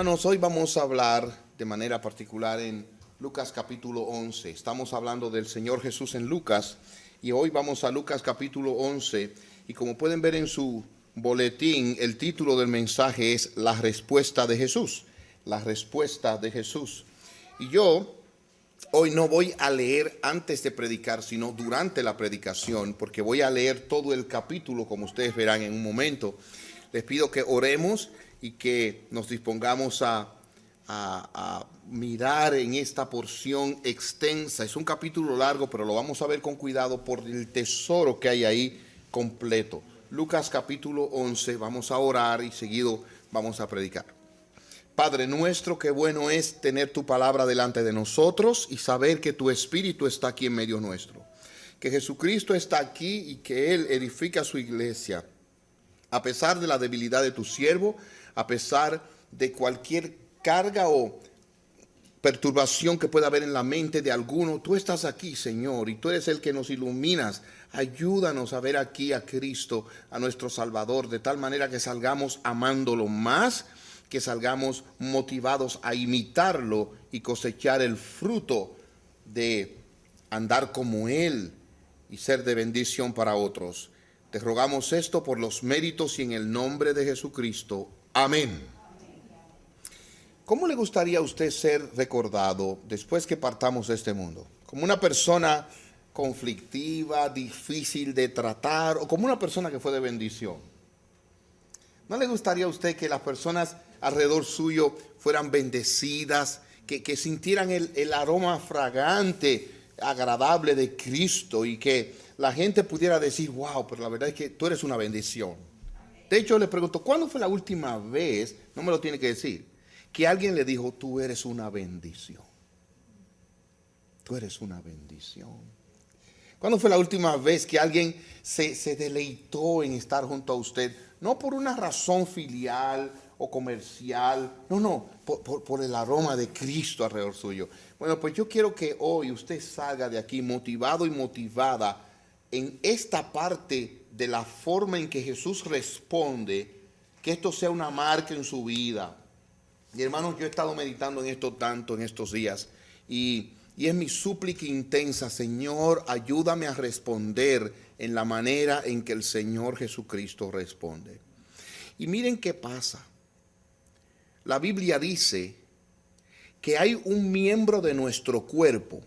Hermanos, hoy vamos a hablar de manera particular en Lucas capítulo 11. Estamos hablando del Señor Jesús en Lucas y hoy vamos a Lucas capítulo 11 y como pueden ver en su boletín, el título del mensaje es La respuesta de Jesús. La respuesta de Jesús. Y yo hoy no voy a leer antes de predicar, sino durante la predicación, porque voy a leer todo el capítulo, como ustedes verán en un momento. Les pido que oremos y que nos dispongamos a mirar en esta porción extensa. Es un capítulo largo, pero lo vamos a ver con cuidado por el tesoro que hay ahí completo. Lucas capítulo 11, vamos a orar y seguido vamos a predicar. Padre nuestro, qué bueno es tener tu palabra delante de nosotros y saber que tu Espíritu está aquí en medio nuestro. Que Jesucristo está aquí y que Él edifica su iglesia. A pesar de la debilidad de tu siervo, a pesar de cualquier carga o perturbación que pueda haber en la mente de alguno, tú estás aquí, Señor, y tú eres el que nos iluminas. Ayúdanos a ver aquí a Cristo, a nuestro Salvador, de tal manera que salgamos amándolo más, que salgamos motivados a imitarlo y cosechar el fruto de andar como Él y ser de bendición para otros. Te rogamos esto por los méritos y en el nombre de Jesucristo. Amén. ¿Cómo le gustaría a usted ser recordado después que partamos de este mundo? ¿Como una persona conflictiva, difícil de tratar o como una persona que fue de bendición? ¿No le gustaría a usted que las personas alrededor suyo fueran bendecidas, que sintieran el aroma fragante, agradable de Cristo y que la gente pudiera decir, wow, pero la verdad es que tú eres una bendición? De hecho, le pregunto, ¿cuándo fue la última vez, no me lo tiene que decir, que alguien le dijo, tú eres una bendición? Tú eres una bendición. ¿Cuándo fue la última vez que alguien se deleitó en estar junto a usted? No por una razón filial o comercial, no, por el aroma de Cristo alrededor suyo. Bueno, pues yo quiero que hoy usted salga de aquí motivado y motivada en esta parte de la forma en que Jesús responde, que esto sea una marca en su vida. Y hermanos, yo he estado meditando en esto tanto en estos días y es mi súplica intensa, Señor, ayúdame a responder en la manera en que el Señor Jesucristo responde. Y miren qué pasa. La Biblia dice que hay un miembro de nuestro cuerpo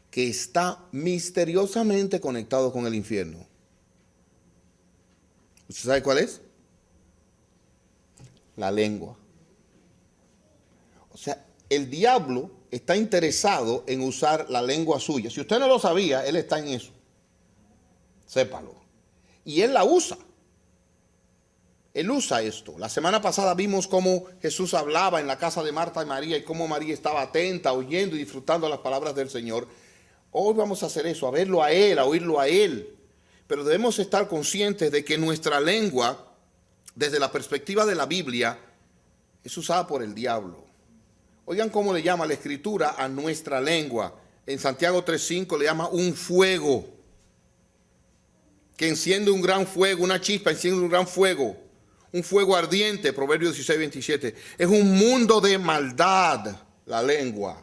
que está misteriosamente conectado con el infierno. ¿Usted sabe cuál es? La lengua. O sea, el diablo está interesado en usar la lengua suya. Si usted no lo sabía, él está en eso. Sépalo. Y él la usa. Él usa esto. La semana pasada vimos cómo Jesús hablaba en la casa de Marta y María y cómo María estaba atenta, oyendo y disfrutando las palabras del Señor. Hoy vamos a hacer eso, a verlo a Él, a oírlo a Él. Pero debemos estar conscientes de que nuestra lengua, desde la perspectiva de la Biblia, es usada por el diablo. Oigan cómo le llama la Escritura a nuestra lengua. En Santiago 3:5 le llama un fuego. Que enciende un gran fuego, una chispa enciende un gran fuego. Un fuego ardiente, Proverbios 16:27. Es un mundo de maldad, la lengua.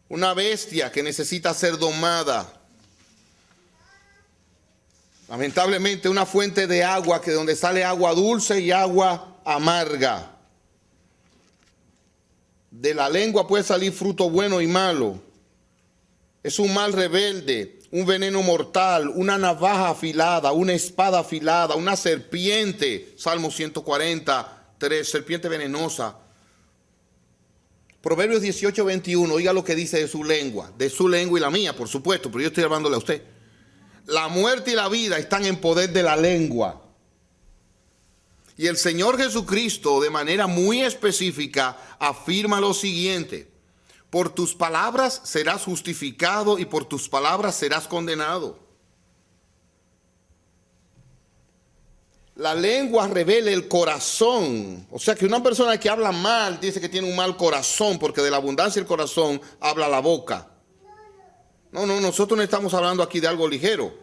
Una bestia que necesita ser domada. Lamentablemente una fuente de agua que donde sale agua dulce y agua amarga. De la lengua puede salir fruto bueno y malo. Es un mal rebelde, un veneno mortal, una navaja afilada, una espada afilada, una serpiente. Salmo 143, serpiente venenosa. Proverbios 18:21, oiga lo que dice de su lengua y la mía, por supuesto, pero yo estoy hablándole a usted. La muerte y la vida están en poder de la lengua. Y el Señor Jesucristo, de manera muy específica, afirma lo siguiente: por tus palabras serás justificado y por tus palabras serás condenado. La lengua revela el corazón. O sea que una persona que habla mal dice que tiene un mal corazón, porque de la abundancia del corazón habla la boca. No, nosotros no estamos hablando aquí de algo ligero.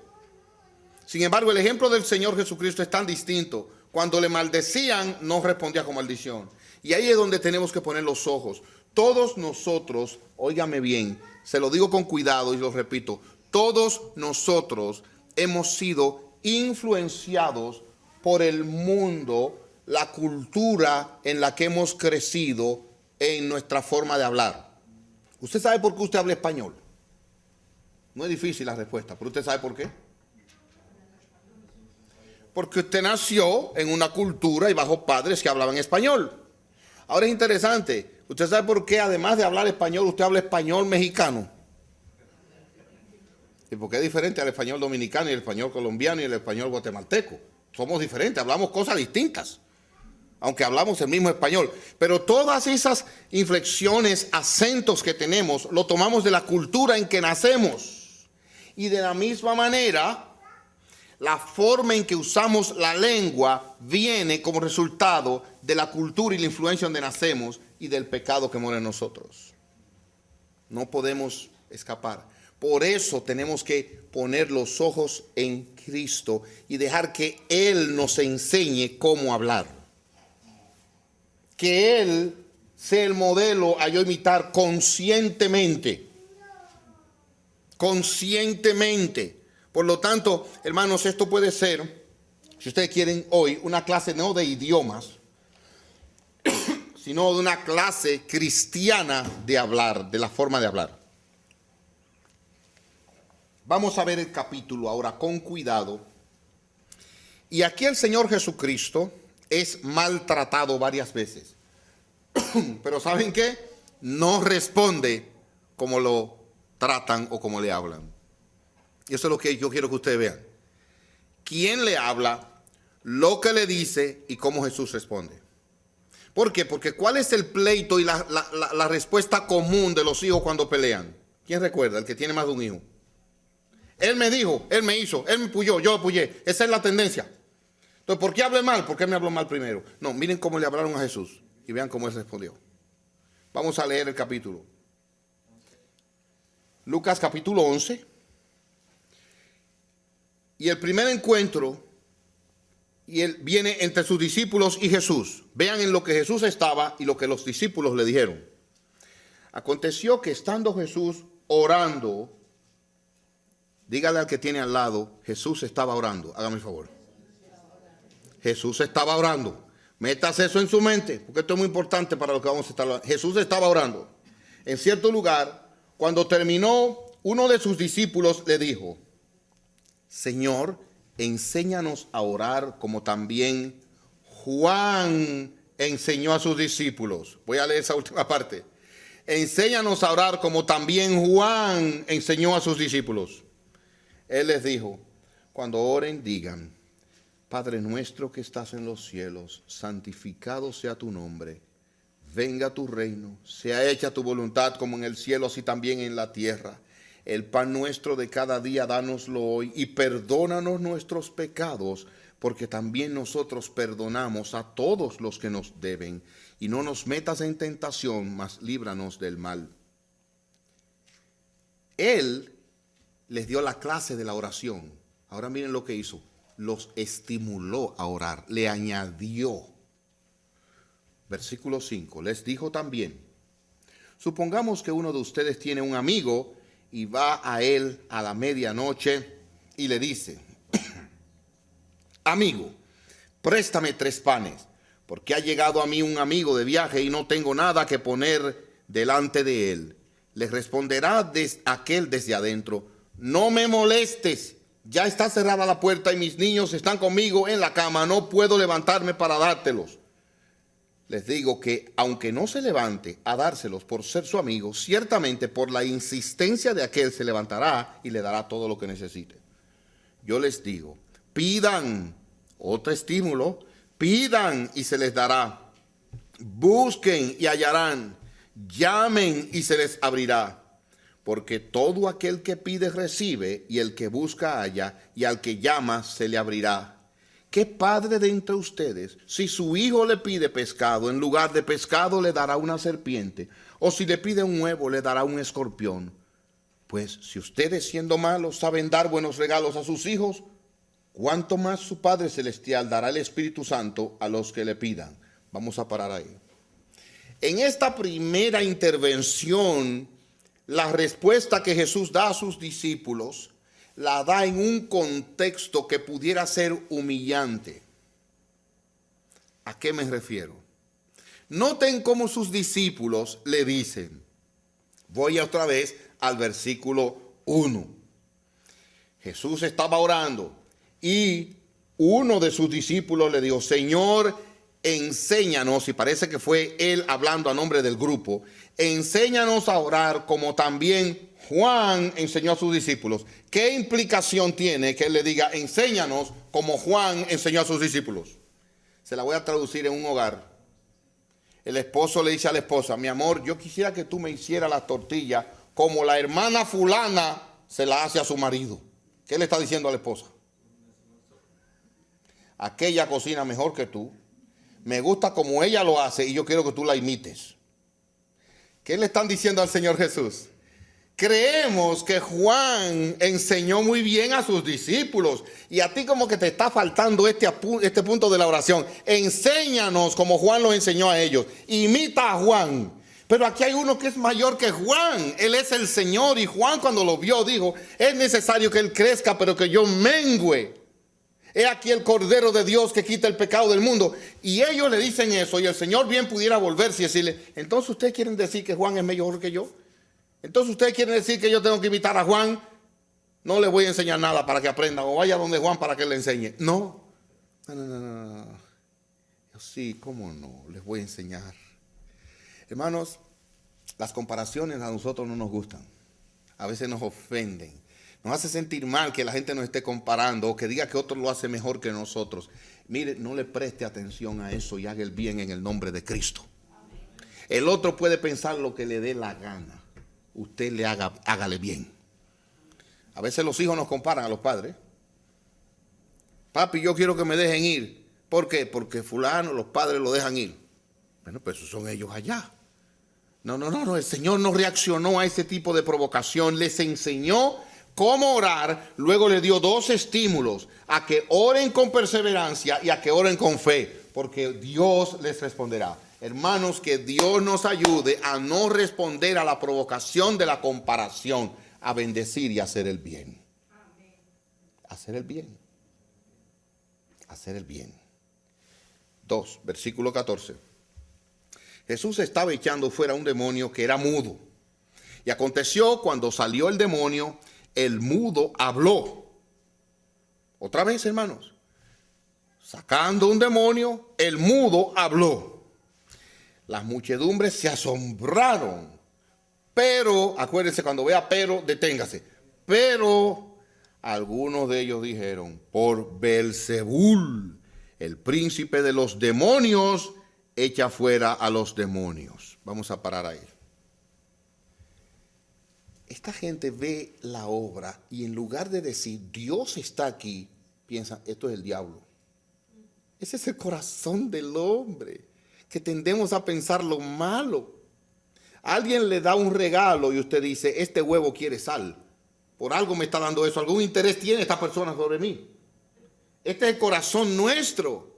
Sin embargo, el ejemplo del Señor Jesucristo es tan distinto. Cuando le maldecían, no respondía con maldición. Y ahí es donde tenemos que poner los ojos. Todos nosotros, óigame bien, se lo digo con cuidado y lo repito, todos nosotros hemos sido influenciados por el mundo, la cultura en la que hemos crecido en nuestra forma de hablar. ¿Usted sabe por qué usted habla español? No es difícil la respuesta, pero ¿usted sabe por qué? Porque usted nació en una cultura y bajo padres que hablaban español. Ahora es interesante, ¿usted sabe por qué además de hablar español, usted habla español mexicano? ¿Y por qué es diferente al español dominicano y el español colombiano y el español guatemalteco? Somos diferentes, hablamos cosas distintas, aunque hablamos el mismo español. Pero todas esas inflexiones, acentos que tenemos, lo tomamos de la cultura en que nacemos. Y de la misma manera, la forma en que usamos la lengua viene como resultado de la cultura y la influencia donde nacemos y del pecado que mora en nosotros. No podemos escapar. Por eso tenemos que poner los ojos en Cristo y dejar que Él nos enseñe cómo hablar. Que Él sea el modelo a yo imitar conscientemente. Conscientemente. Por lo tanto, hermanos, esto puede ser, si ustedes quieren hoy, una clase no de idiomas, sino de una clase cristiana de hablar, de la forma de hablar. Vamos a ver el capítulo ahora con cuidado. Y aquí el Señor Jesucristo es maltratado varias veces. Pero ¿saben qué? No responde como lo tratan o como le hablan. Y eso es lo que yo quiero que ustedes vean. ¿Quién le habla? Lo que le dice y cómo Jesús responde. ¿Por qué? Porque ¿cuál es el pleito y la respuesta común de los hijos cuando pelean? ¿Quién recuerda? El que tiene más de un hijo. Él me dijo, él me hizo, él me empujó, yo lo empujé. Esa es la tendencia. Entonces, ¿por qué hablé mal? ¿Por qué me habló mal primero? No, miren cómo le hablaron a Jesús y vean cómo él respondió. Vamos a leer el capítulo. Lucas capítulo 11. Y el primer encuentro y él viene entre sus discípulos y Jesús. Vean en lo que Jesús estaba y lo que los discípulos le dijeron. Aconteció que estando Jesús orando, dígale al que tiene al lado, Jesús estaba orando. Hágame el favor. Jesús estaba orando. Métase eso en su mente, porque esto es muy importante para lo que vamos a estar hablando. Jesús estaba orando. En cierto lugar, cuando terminó, uno de sus discípulos le dijo, Señor, enséñanos a orar como también Juan enseñó a sus discípulos. Voy a leer esa última parte. Enséñanos a orar como también Juan enseñó a sus discípulos. Él les dijo, cuando oren, digan, Padre nuestro que estás en los cielos, santificado sea tu nombre. Venga tu reino, sea hecha tu voluntad como en el cielo, así también en la tierra. El pan nuestro de cada día, dánoslo hoy y perdónanos nuestros pecados, porque también nosotros perdonamos a todos los que nos deben. Y no nos metas en tentación, mas líbranos del mal. Él les dio la clase de la oración. Ahora miren lo que hizo. Los estimuló a orar, le añadió. Versículo 5. Les dijo también, supongamos que uno de ustedes tiene un amigo y va a él a la medianoche y le dice, amigo, préstame 3 panes, porque ha llegado a mí un amigo de viaje y no tengo nada que poner delante de él. Le responderá aquel desde adentro, no me molestes, ya está cerrada la puerta y mis niños están conmigo en la cama, no puedo levantarme para dártelos. Les digo que aunque no se levante a dárselos por ser su amigo, ciertamente por la insistencia de aquel se levantará y le dará todo lo que necesite. Yo les digo, pidan, otro estímulo, pidan y se les dará. Busquen y hallarán, llamen y se les abrirá. Porque todo aquel que pide recibe, y el que busca halla, y al que llama se le abrirá. ¿Qué padre de entre ustedes, si su hijo le pide pescado, en lugar de pescado le dará una serpiente? O si le pide un huevo, le dará un escorpión. Pues si ustedes siendo malos saben dar buenos regalos a sus hijos, cuánto más su Padre Celestial dará el Espíritu Santo a los que le pidan. Vamos a parar ahí. En esta primera intervención, la respuesta que Jesús da a sus discípulos la da en un contexto que pudiera ser humillante. ¿A qué me refiero? Noten cómo sus discípulos le dicen. Voy otra vez al versículo 1. Jesús estaba orando y uno de sus discípulos le dijo, Señor, enséñanos, y parece que fue él hablando a nombre del grupo, enséñanos a orar como también Juan enseñó a sus discípulos. ¿Qué implicación tiene que él le diga, enséñanos como Juan enseñó a sus discípulos? Se la voy a traducir en un hogar. El esposo le dice a la esposa, mi amor, yo quisiera que tú me hicieras la tortilla como la hermana fulana se la hace a su marido. ¿Qué le está diciendo a la esposa? Aquella cocina mejor que tú. Me gusta como ella lo hace y yo quiero que tú la imites. ¿Qué le están diciendo al Señor Jesús? Creemos que Juan enseñó muy bien a sus discípulos y a ti como que te está faltando este punto de la oración. Enséñanos como Juan los enseñó a ellos. Imita a Juan. Pero aquí hay uno que es mayor que Juan. Él es el Señor y Juan cuando lo vio dijo, es necesario que él crezca pero que yo mengüe. He aquí el Cordero de Dios que quita el pecado del mundo. Y ellos le dicen eso y el Señor bien pudiera volverse y decirle, entonces ustedes quieren decir que Juan es mejor que yo. Entonces ustedes quieren decir que yo tengo que imitar a Juan. No le voy a enseñar nada para que aprenda. O vaya donde Juan para que le enseñe. No. No. Sí, cómo no, les voy a enseñar. Hermanos, las comparaciones a nosotros no nos gustan. A veces nos ofenden. Nos hace sentir mal que la gente nos esté comparando o que diga que otro lo hace mejor que nosotros. Mire, no le preste atención a eso y haga el bien en el nombre de Cristo. El otro puede pensar lo que le dé la gana. Usted hágale bien. A veces los hijos nos comparan a los padres. Papi, yo quiero que me dejen ir. ¿Por qué? Porque fulano, los padres lo dejan ir. Bueno, pues esos son ellos allá. No, el Señor no reaccionó a ese tipo de provocación. Les enseñó cómo orar, luego le dio 2 estímulos, a que oren con perseverancia y a que oren con fe, porque Dios les responderá. Hermanos, que Dios nos ayude a no responder a la provocación de la comparación, a bendecir y hacer el bien. Hacer el bien. Hacer el bien. 2, versículo 14. Jesús estaba echando fuera un demonio que era mudo. Y aconteció cuando salió el demonio, el mudo habló. Otra vez, hermanos. Sacando un demonio, el mudo habló. Las muchedumbres se asombraron. Pero, acuérdense, cuando vea pero, deténgase. Pero algunos de ellos dijeron, por Beelzebul, el príncipe de los demonios, echa fuera a los demonios. Vamos a parar ahí. Esta gente ve la obra y en lugar de decir Dios está aquí, piensan esto es el diablo. Ese es el corazón del hombre, que tendemos a pensar lo malo. Alguien le da un regalo y usted dice, este huevo quiere sal. Por algo me está dando eso, algún interés tiene esta persona sobre mí. Este es el corazón nuestro.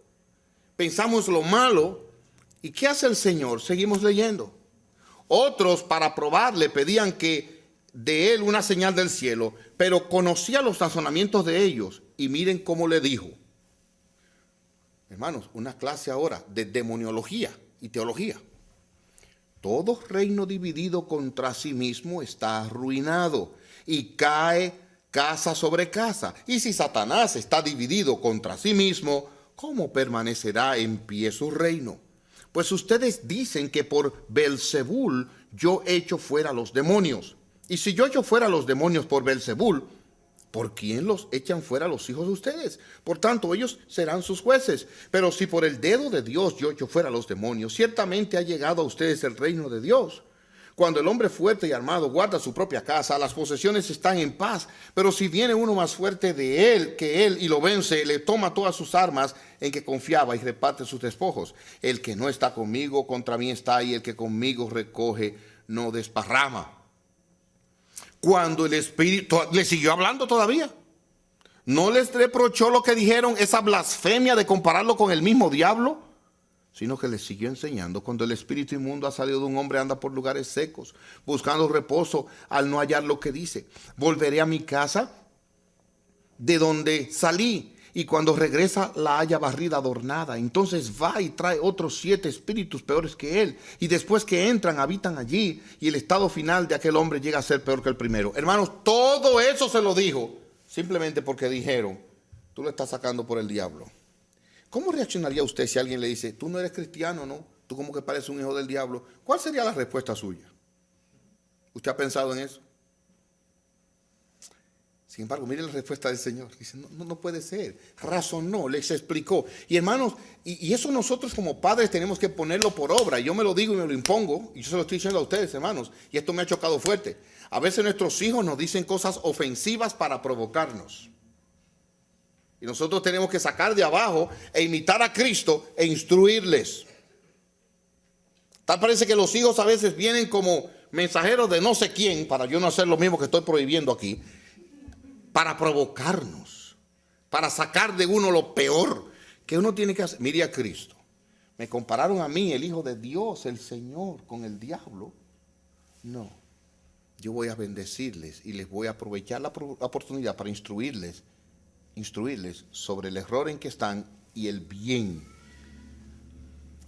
Pensamos lo malo. ¿Y qué hace el Señor? Seguimos leyendo. Otros, para probarle, pedían que de él una señal del cielo, pero conocía los razonamientos de ellos. Y miren cómo le dijo. Hermanos, una clase ahora de demoniología y teología. Todo reino dividido contra sí mismo está arruinado y cae casa sobre casa. Y si Satanás está dividido contra sí mismo, ¿cómo permanecerá en pie su reino? Pues ustedes dicen que por Beelzebul yo echo fuera los demonios. Y si yo echo fuera los demonios por Beelzebul, ¿por quién los echan fuera los hijos de ustedes? Por tanto, ellos serán sus jueces. Pero si por el dedo de Dios yo echo fuera los demonios, ciertamente ha llegado a ustedes el reino de Dios. Cuando el hombre fuerte y armado guarda su propia casa, las posesiones están en paz. Pero si viene uno más fuerte de él que él y lo vence, le toma todas sus armas en que confiaba y reparte sus despojos. El que no está conmigo, contra mí está, y el que conmigo recoge, no desparrama. Cuando el Espíritu, le siguió hablando todavía. ¿No les reprochó lo que dijeron, esa blasfemia de compararlo con el mismo diablo? Sino que les siguió enseñando. Cuando el espíritu inmundo ha salido de un hombre, anda por lugares secos, buscando reposo al no hallar lo que dice. Volveré a mi casa de donde salí, y cuando regresa la haya barrida, adornada. Entonces va y trae otros 7 espíritus peores que él, y después que entran, habitan allí, y el estado final de aquel hombre llega a ser peor que el primero. Hermanos, todo eso se lo dijo simplemente porque dijeron, tú lo estás sacando por el diablo. ¿Cómo reaccionaría usted si alguien le dice, tú no eres cristiano, no? Tú como que pareces un hijo del diablo. ¿Cuál sería la respuesta suya? ¿Usted ha pensado en eso? Sin embargo, mire la respuesta del Señor. Dice, no puede ser. Razonó, les explicó. Y hermanos, y eso nosotros como padres tenemos que ponerlo por obra. Yo me lo digo y me lo impongo. Y yo se lo estoy diciendo a ustedes, hermanos. Y esto me ha chocado fuerte. A veces nuestros hijos nos dicen cosas ofensivas para provocarnos. Y nosotros tenemos que sacar de abajo e imitar a Cristo e instruirles. Tal parece que los hijos a veces vienen como mensajeros de no sé quién, para yo no hacer lo mismo que estoy prohibiendo aquí, para provocarnos, para sacar de uno lo peor que uno tiene que hacer. Mire a Cristo. Me compararon a mí, el Hijo de Dios, el Señor, con el diablo. No, yo voy a bendecirles y les voy a aprovechar la oportunidad para instruirles sobre el error en que están y el bien.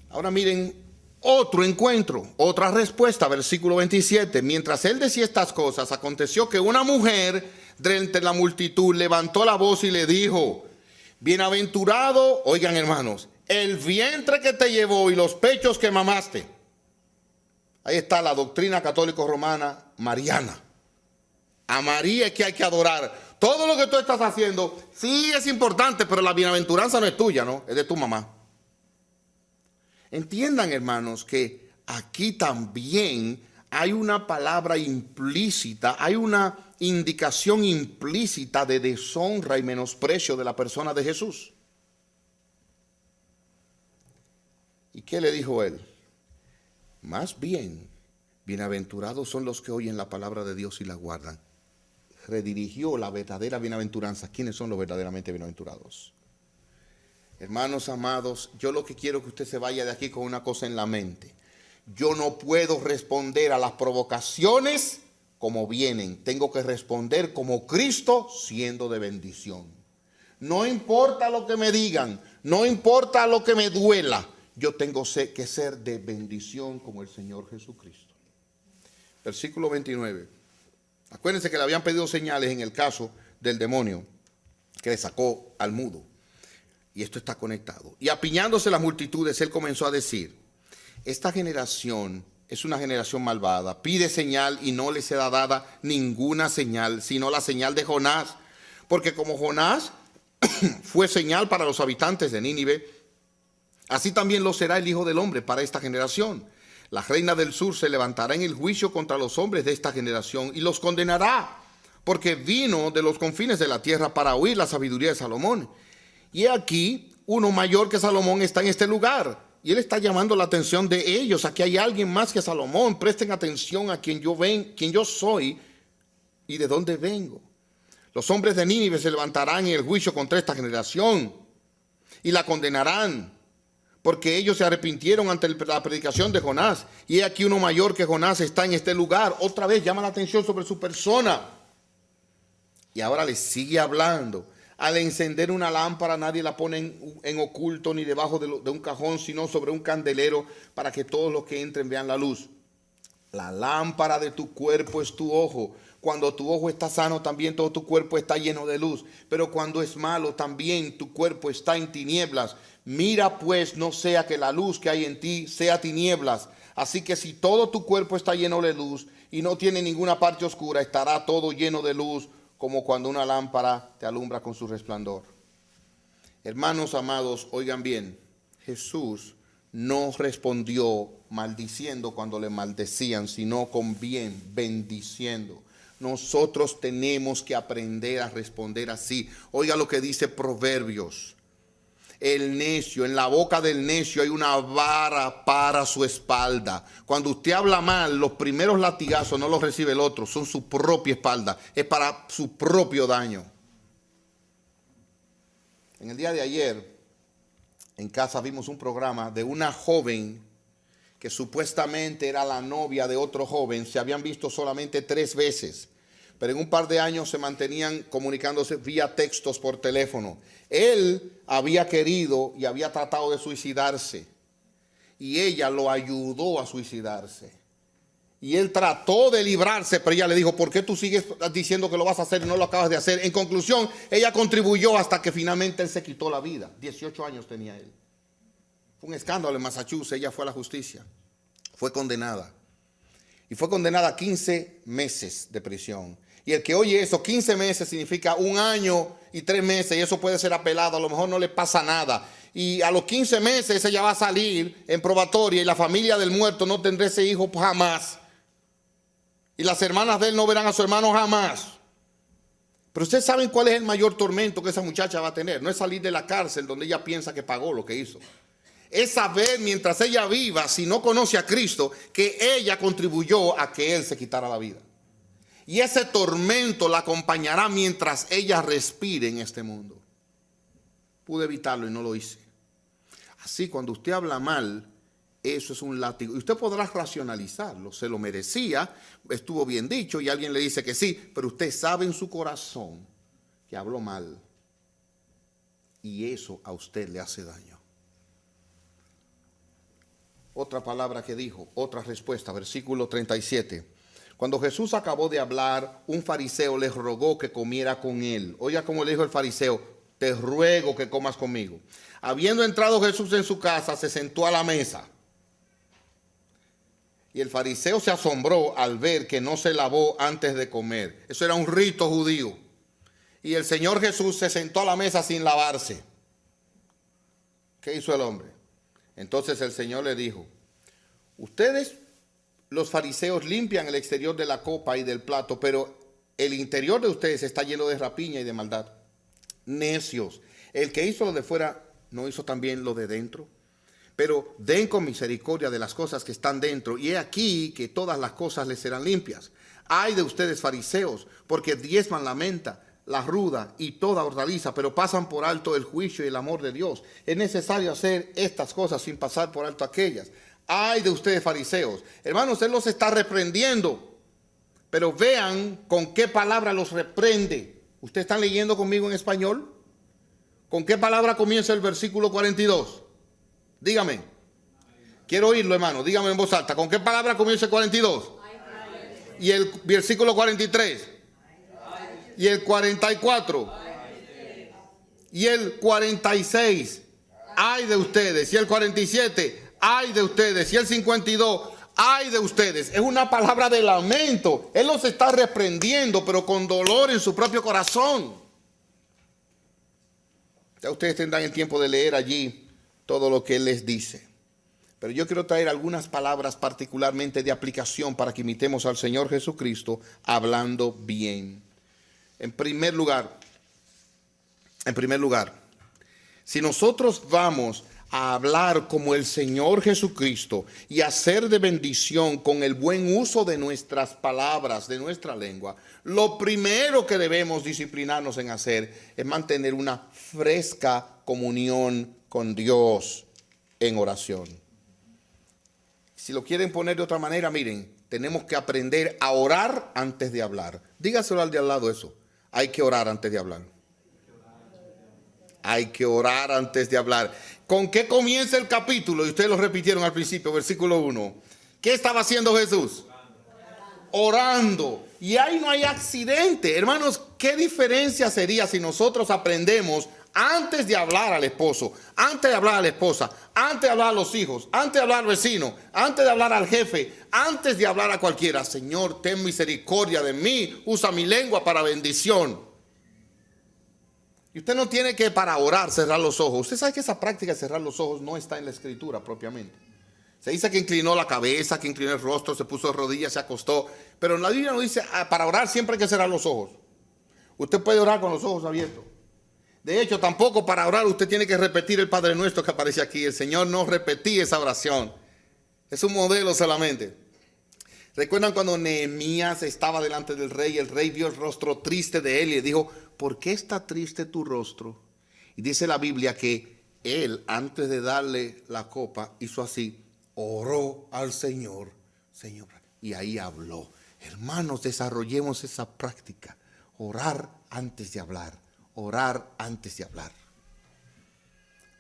Ahora miren otro encuentro, otra respuesta, versículo 27. Mientras él decía estas cosas, aconteció que una mujer de entre la multitud levantó la voz y le dijo, bienaventurado, oigan hermanos, el vientre que te llevó y los pechos que mamaste. Ahí está la doctrina católico romana mariana. A María es que hay que adorar. Todo lo que tú estás haciendo, sí es importante, pero la bienaventuranza no es tuya, ¿no? Es de tu mamá. Entiendan, hermanos, que aquí también hay una palabra implícita, hay una indicación implícita de deshonra y menosprecio de la persona de Jesús. ¿Y qué le dijo él? Más bien, bienaventurados son los que oyen la palabra de Dios y la guardan. Redirigió la verdadera bienaventuranza. ¿Quiénes son los verdaderamente bienaventurados? Hermanos amados, yo lo que quiero es que usted se vaya de aquí con una cosa en la mente. Yo no puedo responder a las provocaciones como vienen. Tengo que responder como Cristo, siendo de bendición. No importa lo que me digan, no importa lo que me duela, yo tengo que ser de bendición como el Señor Jesucristo. Versículo 29. Acuérdense que le habían pedido señales en el caso del demonio que le sacó al mudo. Y esto está conectado. Y apiñándose las multitudes, él comenzó a decir, esta generación es una generación malvada, pide señal y no le será dada ninguna señal, sino la señal de Jonás. Porque como Jonás fue señal para los habitantes de Nínive, así también lo será el Hijo del Hombre para esta generación. La reina del sur se levantará en el juicio contra los hombres de esta generación y los condenará, porque vino de los confines de la tierra para oír la sabiduría de Salomón. Y aquí, uno mayor que Salomón está en este lugar. Y él está llamando la atención de ellos. Aquí hay alguien más que Salomón. Presten atención a quien yo soy y de dónde vengo. Los hombres de Nínive se levantarán en el juicio contra esta generación y la condenarán, porque ellos se arrepintieron ante la predicación de Jonás. Y aquí uno mayor que Jonás está en este lugar. Otra vez llama la atención sobre su persona. Y ahora le sigue hablando. Al encender una lámpara nadie la pone en oculto ni debajo de un cajón, sino sobre un candelero para que todos los que entren vean la luz. La lámpara de tu cuerpo es tu ojo. Cuando tu ojo está sano, también todo tu cuerpo está lleno de luz. Pero cuando es malo, también tu cuerpo está en tinieblas. Mira pues, no sea que la luz que hay en ti sea tinieblas. Así que si todo tu cuerpo está lleno de luz y no tiene ninguna parte oscura, estará todo lleno de luz, como cuando una lámpara te alumbra con su resplandor. Hermanos amados, oigan bien, Jesús no respondió maldiciendo cuando le maldecían, sino con bien, bendiciendo. Nosotros tenemos que aprender a responder así. Oiga lo que dice Proverbios. El necio, en la boca del necio hay una vara para su espalda. Cuando usted habla mal, los primeros latigazos no los recibe el otro, son su propia espalda, es para su propio daño. En el día de ayer, en casa vimos un programa de una joven que supuestamente era la novia de otro joven. Se habían visto solamente 3 veces, pero en un par de años se mantenían comunicándose vía textos por teléfono. Él había querido y había tratado de suicidarse, y ella lo ayudó a suicidarse. Y él trató de librarse, pero ella le dijo, ¿por qué tú sigues diciendo que lo vas a hacer y no lo acabas de hacer? En conclusión, ella contribuyó hasta que finalmente él se quitó la vida. 18 años tenía él. Fue un escándalo en Massachusetts. Ella fue a la justicia. Fue condenada. Y fue condenada a 15 meses de prisión. Y el que oye eso, 15 meses significa 1 año y 3 meses. Y eso puede ser apelado. A lo mejor no le pasa nada. Y a los 15 meses ella va a salir en probatoria y la familia del muerto no tendrá ese hijo jamás. Y las hermanas de él no verán a su hermano jamás. Pero ustedes saben cuál es el mayor tormento que esa muchacha va a tener. No es salir de la cárcel donde ella piensa que pagó lo que hizo. Es saber mientras ella viva, si no conoce a Cristo, que ella contribuyó a que él se quitara la vida. Y ese tormento la acompañará mientras ella respire en este mundo. Pude evitarlo y no lo hice. Así, cuando usted habla mal, eso es un látigo. Y usted podrá racionalizarlo. Se lo merecía, estuvo bien dicho y alguien le dice que sí, pero usted sabe en su corazón que habló mal. Y eso a usted le hace daño. Otra palabra que dijo, otra respuesta, versículo 37. Cuando Jesús acabó de hablar, un fariseo le rogó que comiera con él. Oiga cómo le dijo el fariseo, te ruego que comas conmigo. Habiendo entrado Jesús en su casa, se sentó a la mesa. Y el fariseo se asombró al ver que no se lavó antes de comer. Eso era un rito judío. Y el Señor Jesús se sentó a la mesa sin lavarse. ¿Qué hizo el hombre? Entonces el Señor le dijo, ustedes, los fariseos, limpian el exterior de la copa y del plato, pero el interior de ustedes está lleno de rapiña y de maldad. Necios, el que hizo lo de fuera, ¿no hizo también lo de dentro? Pero den con misericordia de las cosas que están dentro, y he aquí que todas las cosas les serán limpias. Ay de ustedes, fariseos, porque diezman la menta, la ruda y toda hortaliza, pero pasan por alto el juicio y el amor de Dios. Es necesario hacer estas cosas sin pasar por alto aquellas. Ay de ustedes, fariseos. Hermanos, Él los está reprendiendo, pero vean con qué palabra los reprende. ¿Ustedes están leyendo conmigo en español? ¿Con qué palabra comienza el versículo 42? Dígame. Quiero oírlo, hermano. Dígame en voz alta. ¿Con qué palabra comienza el 42? Y el versículo 43. Y el 44. Y el 46. Ay de ustedes. Y el 47. Ay de ustedes. Y el 52. Ay de ustedes. Es una palabra de lamento. Él los está reprendiendo, pero con dolor en su propio corazón. Ya ustedes tendrán el tiempo de leer allí todo lo que Él les dice. Pero yo quiero traer algunas palabras particularmente de aplicación para que imitemos al Señor Jesucristo hablando bien. En primer lugar, si nosotros vamos a hablar como el Señor Jesucristo y hacer de bendición con el buen uso de nuestras palabras, de nuestra lengua, lo primero que debemos disciplinarnos en hacer es mantener una fresca comunión con Dios en oración. Si lo quieren poner de otra manera, miren, tenemos que aprender a orar antes de hablar. Dígaselo al de al lado eso. Hay que orar antes de hablar. Hay que orar antes de hablar. ¿Con qué comienza el capítulo? Y ustedes lo repitieron al principio, versículo 1. ¿Qué estaba haciendo Jesús? Orando. Y ahí no hay accidente. Hermanos, ¿qué diferencia sería si nosotros aprendemos antes de hablar al esposo, antes de hablar a la esposa, antes de hablar a los hijos, antes de hablar al vecino, antes de hablar al jefe, antes de hablar a cualquiera? Señor, ten misericordia de mí, usa mi lengua para bendición. Y usted no tiene que, para orar, cerrar los ojos. Usted sabe que esa práctica de cerrar los ojos no está en la Escritura propiamente. Se dice que inclinó la cabeza, que inclinó el rostro, se puso de rodillas, se acostó. Pero en la Biblia no dice, para orar siempre hay que cerrar los ojos. Usted puede orar con los ojos abiertos. De hecho, tampoco para orar usted tiene que repetir el Padre Nuestro que aparece aquí. El Señor no repetía esa oración. Es un modelo solamente. ¿Recuerdan cuando Nehemías estaba delante del rey? El rey vio el rostro triste de él y le dijo, ¿por qué está triste tu rostro? Y dice la Biblia que él, antes de darle la copa, hizo así, oró al Señor, Señor, y ahí habló. Hermanos, desarrollemos esa práctica, orar antes de hablar, orar antes de hablar.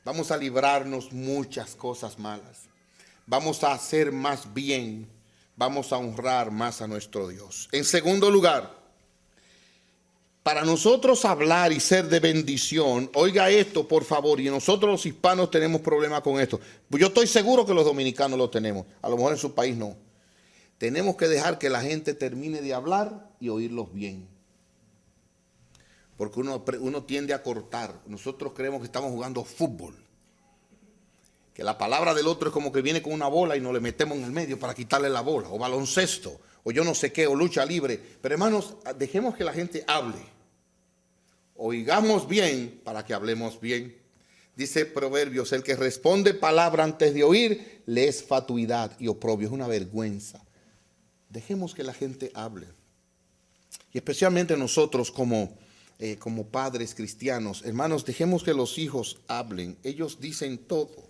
Vamos a librarnos muchas cosas malas, vamos a hacer más bien, vamos a honrar más a nuestro Dios. En segundo lugar, para nosotros hablar y ser de bendición, oiga esto por favor, y nosotros los hispanos tenemos problemas con esto. Yo estoy seguro que los dominicanos lo tenemos, a lo mejor en su país no. Tenemos que dejar que la gente termine de hablar y oírlos bien. Porque uno tiende a cortar. Nosotros creemos que estamos jugando fútbol. Que la palabra del otro es como que viene con una bola y nos le metemos en el medio para quitarle la bola. O baloncesto, o yo no sé qué, o lucha libre. Pero hermanos, dejemos que la gente hable. Oigamos bien para que hablemos bien. Dice Proverbios, el que responde palabra antes de oír, le es fatuidad y oprobio, es una vergüenza. Dejemos que la gente hable. Y especialmente nosotros como padres cristianos, hermanos, dejemos que los hijos hablen. Ellos dicen todo.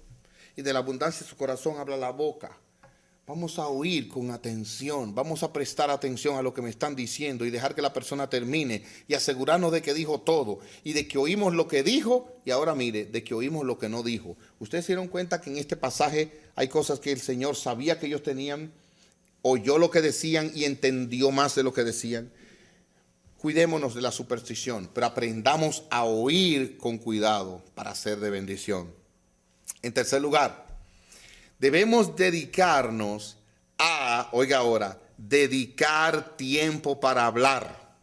Y de la abundancia de su corazón habla la boca. Vamos a oír con atención, vamos a prestar atención a lo que me están diciendo y dejar que la persona termine y asegurarnos de que dijo todo y de que oímos lo que dijo y ahora mire, de que oímos lo que no dijo. Ustedes se dieron cuenta que en este pasaje hay cosas que el Señor sabía que ellos tenían, oyó lo que decían y entendió más de lo que decían. Cuidémonos de la superstición, pero aprendamos a oír con cuidado para ser de bendición. En tercer lugar, debemos dedicarnos a, oiga ahora, dedicar tiempo para hablar.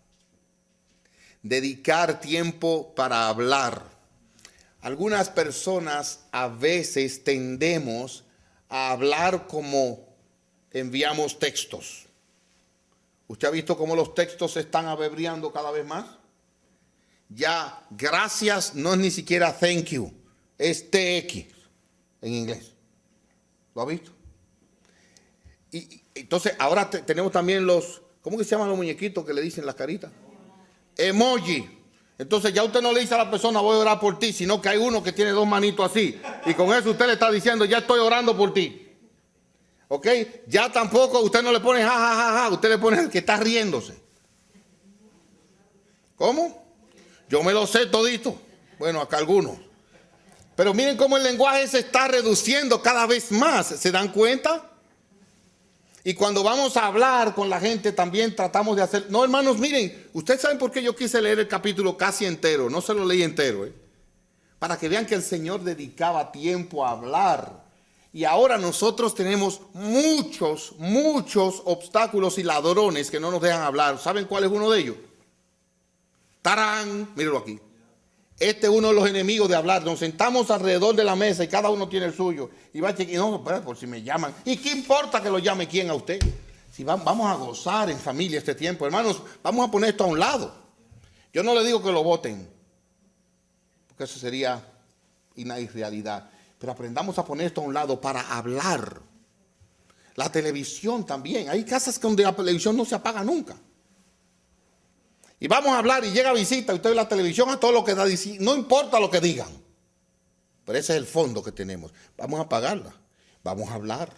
Dedicar tiempo para hablar. Algunas personas a veces tendemos a hablar como enviamos textos. ¿Usted ha visto cómo los textos se están abreviando cada vez más? Ya, gracias no es ni siquiera thank you, es TX en inglés. ¿Lo ha visto? Y entonces ahora tenemos también los, ¿cómo que se llaman los muñequitos que le dicen las caritas? Emoji. Entonces ya usted no le dice a la persona voy a orar por ti, sino que hay uno que tiene dos manitos así. Y con eso usted le está diciendo ya estoy orando por ti. ¿Ok? Ya tampoco usted no le pone ja, ja, ja, ja, usted le pone el que está riéndose. ¿Cómo? Yo me lo sé todito. Bueno, acá algunos. Pero miren cómo el lenguaje se está reduciendo cada vez más. ¿Se dan cuenta? Y cuando vamos a hablar con la gente también tratamos de hacer... No, hermanos, miren, ustedes saben por qué yo quise leer el capítulo casi entero. No se lo leí entero, para que vean que el Señor dedicaba tiempo a hablar. Y ahora nosotros tenemos muchos obstáculos y ladrones que no nos dejan hablar. ¿Saben cuál es uno de ellos? ¡Tarán! Mírenlo aquí. Este es uno de los enemigos de hablar. Nos sentamos alrededor de la mesa y cada uno tiene el suyo. Y va a chequear, no, por si me llaman. ¿Y qué importa que lo llame quién a usted? Si vamos a gozar en familia este tiempo. Hermanos, vamos a poner esto a un lado. Yo no le digo que lo voten, porque eso sería una irrealidad. Pero aprendamos a poner esto a un lado para hablar. La televisión también. Hay casas donde la televisión no se apaga nunca. Y vamos a hablar y llega visita y usted ve la televisión a todo lo que da, no importa lo que digan. Pero ese es el fondo que tenemos. Vamos a apagarla, vamos a hablar.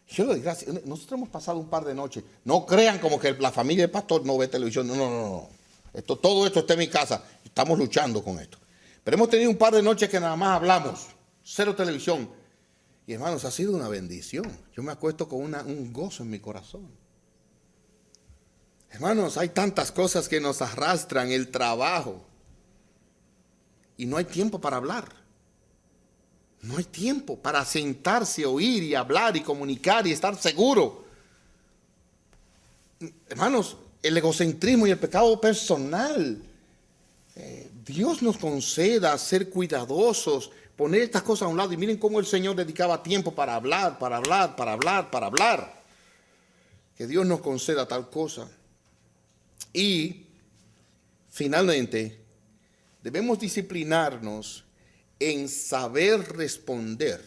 Yo le doy gracias. Nosotros hemos pasado un par de noches. No crean como que la familia del pastor no ve televisión. No. Todo esto está en mi casa. Estamos luchando con esto. Pero hemos tenido un par de noches que nada más hablamos. Cero televisión. Y hermanos, ha sido una bendición. Yo me acuesto con un gozo en mi corazón. Hermanos, hay tantas cosas que nos arrastran, el trabajo. Y no hay tiempo para hablar. No hay tiempo para sentarse, oír y hablar y comunicar y estar seguro. Hermanos, el egocentrismo y el pecado personal. Dios nos conceda ser cuidadosos, poner estas cosas a un lado. Y miren cómo el Señor dedicaba tiempo para hablar. Que Dios nos conceda tal cosa. Y finalmente, debemos disciplinarnos en saber responder.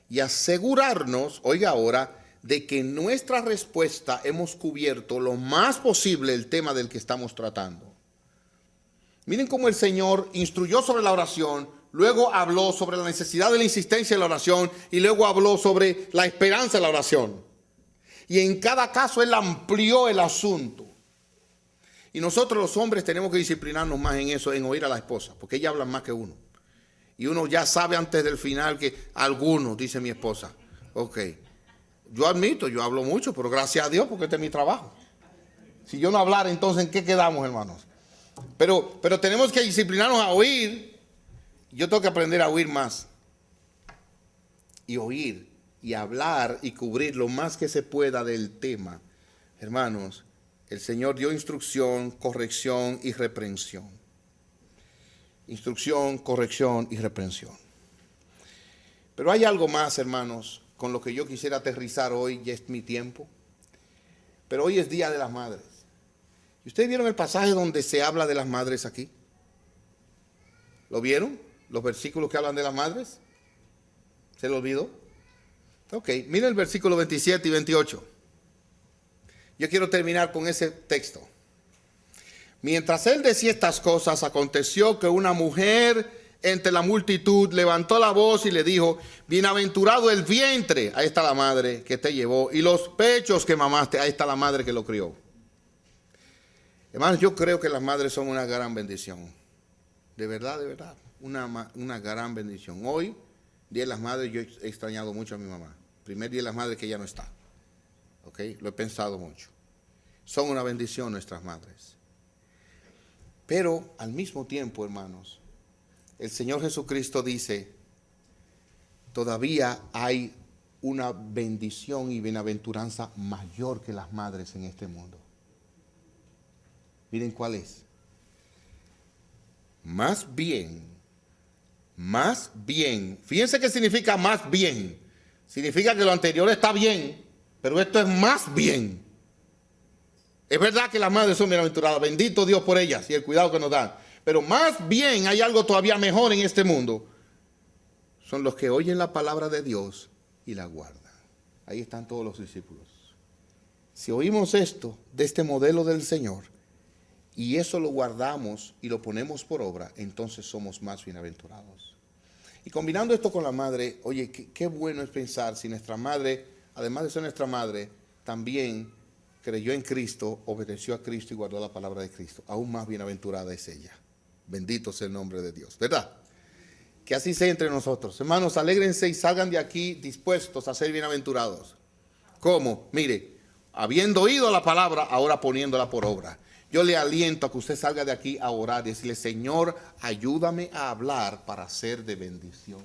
Y asegurarnos, oiga ahora, de que en nuestra respuesta hemos cubierto lo más posible el tema del que estamos tratando. Miren cómo el Señor instruyó sobre la oración, luego habló sobre la necesidad de la insistencia en la oración y luego habló sobre la esperanza en la oración. Y en cada caso Él amplió el asunto. Y nosotros los hombres tenemos que disciplinarnos más en eso, en oír a la esposa, porque ella habla más que uno. Y uno ya sabe antes del final que algunos, dice mi esposa, ok, yo admito, yo hablo mucho, pero gracias a Dios porque este es mi trabajo. Si yo no hablara, entonces ¿en qué quedamos, hermanos? Pero tenemos que disciplinarnos a oír. Yo tengo que aprender a oír más. Y oír, y hablar, y cubrir lo más que se pueda del tema. Hermanos, el Señor dio instrucción, corrección y reprensión. Instrucción, corrección y reprensión. Pero hay algo más, hermanos, con lo que yo quisiera aterrizar hoy, ya es mi tiempo. Pero hoy es Día de las Madres. ¿Y ustedes vieron el pasaje donde se habla de las madres aquí? ¿Lo vieron? Los versículos que hablan de las madres. ¿Se lo olvidó? Ok, miren el versículo 27 y 28. Yo quiero terminar con ese texto. Mientras él decía estas cosas, aconteció que una mujer entre la multitud levantó la voz y le dijo: bienaventurado el vientre, ahí está la madre que te llevó, y los pechos que mamaste, ahí está la madre que lo crió. Hermanos, yo creo que las madres son una gran bendición. De verdad, una gran bendición. Hoy, Día de las Madres, yo he extrañado mucho a mi mamá. Primer Día de las Madres que ella no está. ¿Ok? Lo he pensado mucho. Son una bendición nuestras madres. Pero al mismo tiempo, hermanos, el Señor Jesucristo dice, todavía hay una bendición y bienaventuranza mayor que las madres en este mundo. Miren cuál es. Más bien, fíjense qué significa más bien. Significa que lo anterior está bien, pero esto es más bien. Es verdad que las madres son bienaventuradas, bendito Dios por ellas y el cuidado que nos dan. Pero más bien hay algo todavía mejor en este mundo. Son los que oyen la palabra de Dios y la guardan. Ahí están todos los discípulos. Si oímos esto de este modelo del Señor y eso lo guardamos y lo ponemos por obra, entonces somos más bienaventurados. Y combinando esto con la madre, oye, qué bueno es pensar si nuestra madre, además de ser nuestra madre, también creyó en Cristo, obedeció a Cristo y guardó la palabra de Cristo. Aún más bienaventurada es ella. Bendito sea el nombre de Dios, ¿verdad? Que así sea entre nosotros. Hermanos, alégrense y salgan de aquí dispuestos a ser bienaventurados. ¿Cómo? Mire, habiendo oído la palabra, ahora poniéndola por obra. Yo le aliento a que usted salga de aquí a orar y decirle: Señor, ayúdame a hablar para ser de bendición.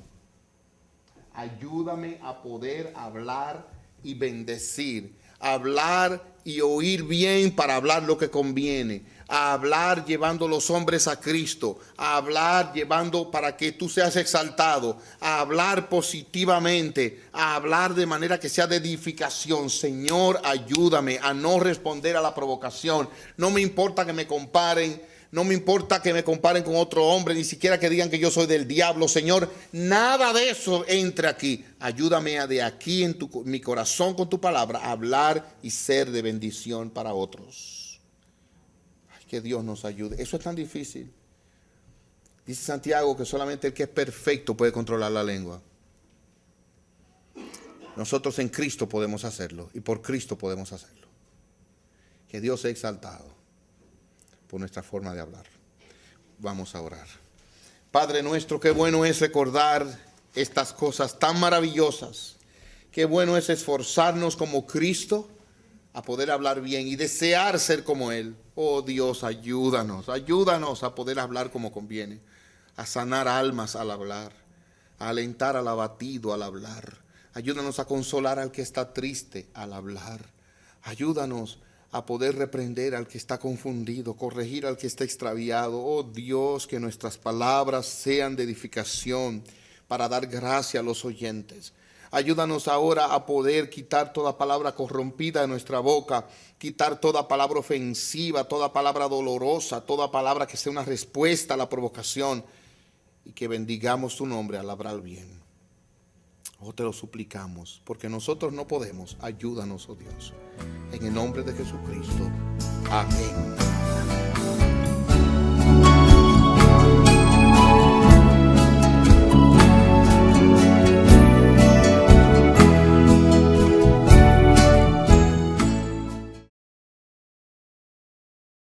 Ayúdame a poder hablar y bendecir. Hablar y oír bien para hablar lo que conviene, a hablar llevando los hombres a Cristo, a hablar llevando para que tú seas exaltado, a hablar positivamente, a hablar de manera que sea de edificación. Señor, ayúdame a no responder a la provocación. No me importa que me comparen, no me importa que me comparen con otro hombre, ni siquiera que digan que yo soy del diablo. Señor, nada de eso entre aquí. Ayúdame a de aquí en mi corazón con tu palabra a hablar y ser de bendición para otros. Ay, que Dios nos ayude. Eso es tan difícil. Dice Santiago que solamente el que es perfecto puede controlar la lengua. Nosotros en Cristo podemos hacerlo y por Cristo podemos hacerlo. Que Dios sea exaltado por nuestra forma de hablar. Vamos a orar. Padre nuestro, qué bueno es recordar estas cosas tan maravillosas. Qué bueno es esforzarnos como Cristo a poder hablar bien y desear ser como Él. Oh Dios, ayúdanos a poder hablar como conviene, a sanar almas al hablar, a alentar al abatido al hablar. Ayúdanos a consolar al que está triste al hablar. Ayúdanos a poder reprender al que está confundido, corregir al que está extraviado. Oh Dios, que nuestras palabras sean de edificación para dar gracia a los oyentes. Ayúdanos ahora a poder quitar toda palabra corrompida de nuestra boca, quitar toda palabra ofensiva, toda palabra dolorosa, toda palabra que sea una respuesta a la provocación, y que bendigamos tu nombre al hablar bien. Oh, te lo suplicamos, porque nosotros no podemos. Ayúdanos, oh Dios. En el nombre de Jesucristo. Amén.